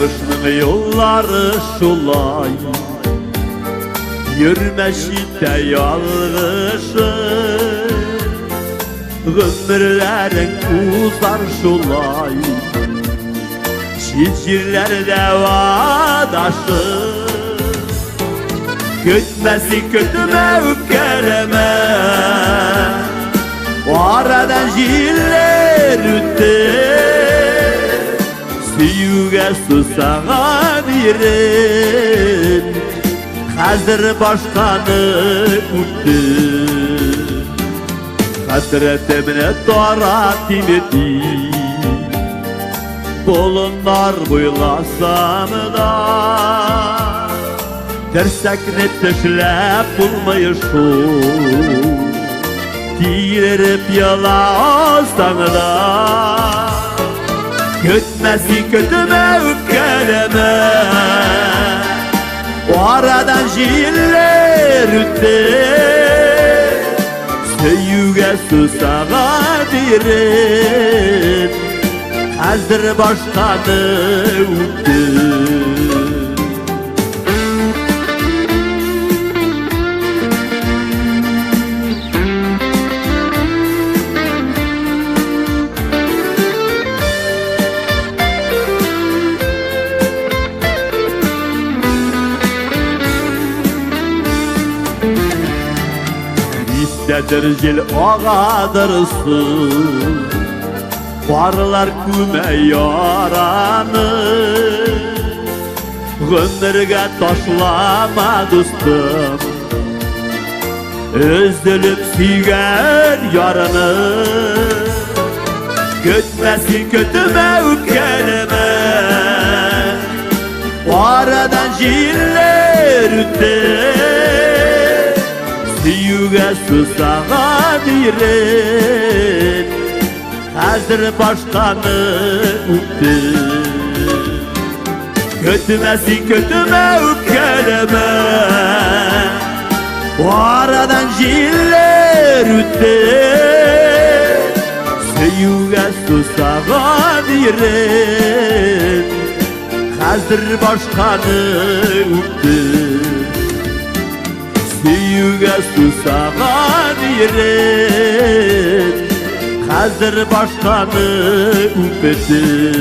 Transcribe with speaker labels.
Speaker 1: Kışның yolları şolay Yürmeşide yalğışın Ömürlerin uzar şolay Şicirlerde vadaşın Gütmesi kötüme öpkeleme O aradan jiller üttü Süyüge susağa birin Hazır başkanı üttü Hasretimine torat imeti Bolunlar buylasam da Tersakne teşlep bulmayışım Girip yala olsana Gütmesi kötüme öpkeleme O aradan jiller üttü Süyüge susağa birin Hazır başkanı üttü İstedir jil ağadırsın Varlar küme yaranı Ömürge taşlama dostum Üzülüp süygen yarını Gütmesi kötüme öpkeleme O aradan jiller üttü Süyüge susağa birin Hazır başkanı üttü Götümesi kötüme öpkeleme O aradan jiller üttü Süyüge susağa birin Hazır başkanı üttü Süyüge susağa birin Hazır başkanı üpetin